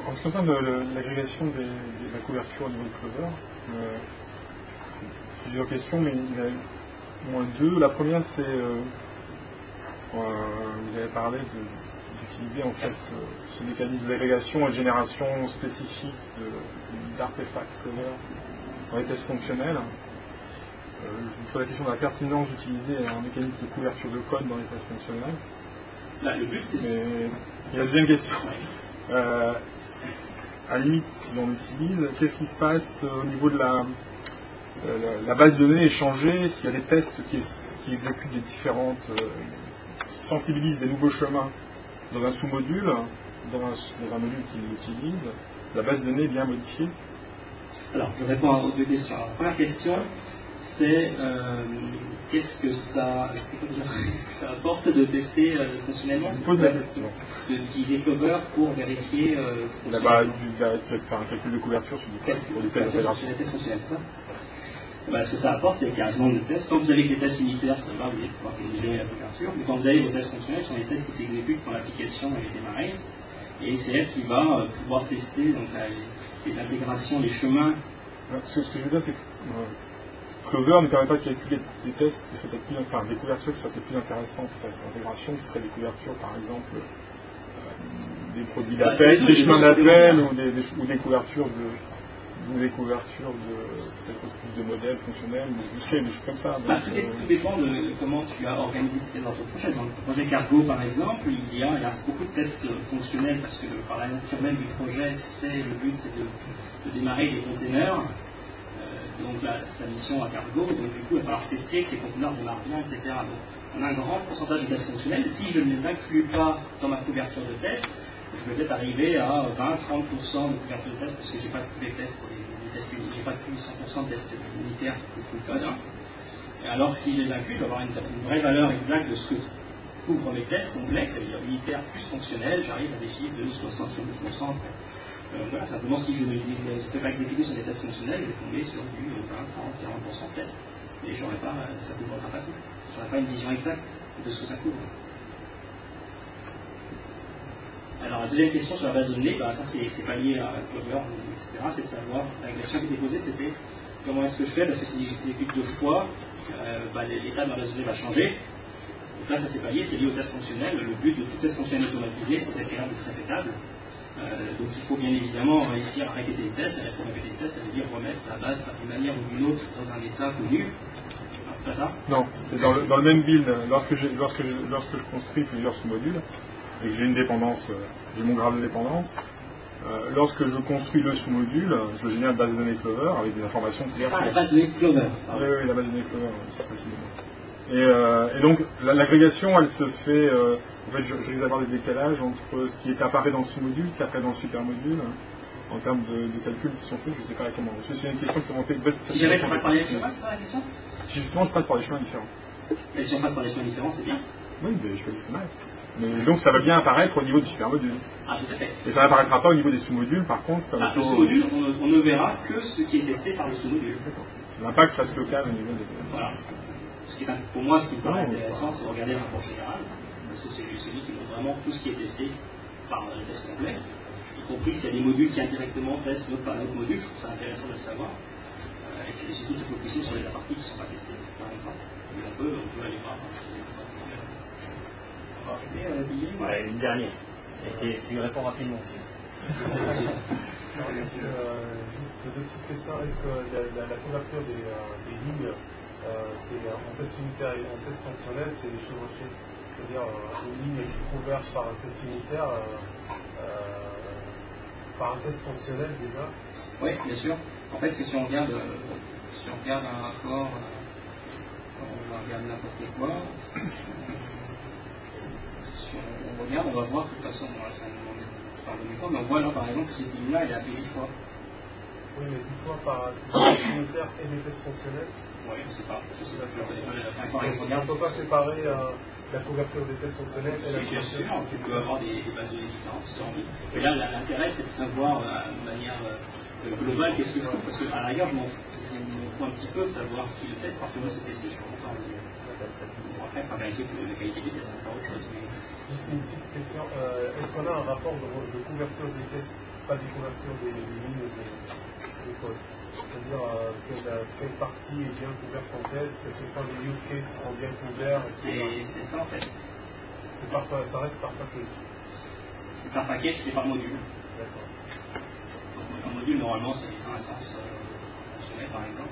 En ce qui concerne l'agrégation de la couverture au niveau de Clover, plusieurs questions, mais il y en a au moins deux. La première, c'est vous avez parlé d'utiliser en fait ce mécanisme d'agrégation et de génération spécifique d'artefacts Clover dans les tests fonctionnels. Je vous pose la question de la pertinence d'utiliser un mécanisme de couverture de code dans les tests fonctionnels. Là, le but, c'est ça. Et la deuxième question. À la limite, si on l'utilise, qu'est-ce qui se passe au niveau de la base de données échangée, s'il y a des tests qui exécutent des différentes, qui sensibilisent des nouveaux chemins dans un sous-module, dans un module qui l'utilise, la base de données est bien modifiée? Alors, je réponds aux deux questions. Alors, la première question, c'est qu'est-ce que ça apporte de tester fonctionnellement? Je pose la question. D'utiliser Clover pour vérifier faire un calcul de couverture sur du code pour des tests d'intégration. Ce que ça apporte, c'est qu'il y a un certain nombre de tests. Quand vous avez des tests unitaires, ça va, vous allez pouvoir gérer la couverture. Mais quand vous avez vos tests fonctionnels, ce sont des tests qui s'exécutent quand l'application est démarrée. Et c'est elle qui va pouvoir tester donc, les intégrations, les chemins. Ce que je veux dire, c'est que Clover ne permet pas de calculer des tests qui seraient peut-être plus, des couvertures qui seraient peut-être plus intéressantes face à l'intégration, qui seraient des couvertures, par exemple, des produits d'appel, des chemins d'appel ou des couvertures de peut-être plus de modèles fonctionnels, des choses comme ça. Tout dépend de comment tu as organisé tes tests dans ton projet. Dans le projet Cargo, par exemple, il y a beaucoup de tests fonctionnels parce que par la nature même du projet, le but c'est de démarrer des containers. Donc sa mission à Cargo, donc du coup il va falloir tester que les conteneurs démarrent bien, etc. Donc on a un grand pourcentage de tests fonctionnels. Si je ne les inclus pas dans ma couverture de test, je vais peut-être arriver à 20-30% de couverture de test parce que j'ai pas tous les tests pour les tests uniques, j'ai pas plus 100% de tests unitaires pour full code. Alors que si je les inclus, je vais avoir une vraie valeur exacte de ce que couvrent mes tests complexes, ça veut dire unitaire plus fonctionnel, j'arrive à des chiffres de 60-70% après. Voilà, simplement si je ne fais pas exécuter sur des tests fonctionnels, je vais tomber sur du 20, 30, 40% de tests. Et ça ne couvrira pas tout. Je n'aurai pas une vision exacte de ce que ça couvre. Alors la deuxième question sur la base de données, ça c'est pas lié à Clover, etc. C'est de savoir, la question qui était posée, c'était comment est-ce que je fais, parce que si j'exécute deux fois, l'état de ma base de données va changer. Donc là ça c'est pas lié, c'est lié au test fonctionnel. Le but de tout test fonctionnel automatisé, c'est d'être capable d'être répétable. Donc il faut bien évidemment réussir à répéter les tests. Et pour répéter les tests, ça veut dire remettre la base d'une manière ou d'une autre dans un état connu. C'est pas ça? Non, c'est dans le même build. Lorsque je construis plusieurs sous-modules et que j'ai une dépendance, j'ai mon graphe de dépendance, lorsque je construis le sous-module, je génère une base de données Clover avec des informations claires. Ah, la base de données Clover. Oui, la base de données Clover, précisément. Et donc l'agrégation, elle se fait. En fait, je risque d'avoir des décalages entre ce qui apparaît dans le sous-module, ce qui apparaît dans le super-module, en termes de calculs qui sont faits, je ne sais pas comment. C'est une question qui remontait. Si jamais tu passes par les chemins, c'est ça la question? Si justement je passe par des chemins différents. Mais si on passe par des chemins différents, c'est bien. Oui, mais je fais le schéma. Mais donc ça va bien apparaître au niveau du super-module. Ah, tout à fait. Et ça n'apparaîtra pas au niveau des sous-modules, par contre. Le sous-module, on ne verra que ce qui est testé par le sous-module. L'impact reste local au niveau des. Voilà. Pour moi, ce qui me paraît intéressant, c'est de regarder le rapport général. Parce que c'est celui qui montre vraiment tout ce qui est testé par le test complet, y compris s'il y a des modules qui indirectement testent l'autre par l'autre module. Je trouve ça intéressant de le savoir. Et puis surtout de focuser sur les parties qui ne sont pas testées, par exemple. Mais on peut aller voir. Ouais, une dernière. Et tu réponds rapidement. Juste deux petites questions. Est-ce que la couverture des lignes, c'est en test unitaire et en test fonctionnel, c'est les chevauchés? C'est-à-dire une ligne qui converge par un test unitaire, par un test fonctionnel déjà? Oui, bien sûr. En fait, si on regarde un rapport, on regarde n'importe quoi, si on regarde, on va voir de toute façon, mais on voit là par exemple que cette ligne-là, elle est appelée 10 fois. Oui, mais 10 fois par test unitaire et des tests fonctionnels? Oui, je ne sais pas. On ne peut pas séparer la couverture des tests fonctionnels et la couverture. Bien sûr, tu peux avoir des bases de données différentes si tu as envie. Et là, l'intérêt, c'est de savoir de manière globale qu'est-ce que je trouve, parce qu'à la rigueur, je il faut un petit peu savoir qui le fait, parce que moi c'est testé, je suis pas content. Bon, après, il faut vérifier que la qualité des tests, c'est pas autre chose. Mais... Juste une petite question, est-ce qu'on a un rapport de couverture des tests, pas des couvertures des lignes de code? C'est-à-dire quelle partie est bien couverte en test, quels sont les use cases qui sont bien couverts, etc. C'est ça en fait. Ça reste par package. C'est par package, c'est par module. D'accord. Donc, un module, normalement, c'est des instances fonctionnelles, par exemple.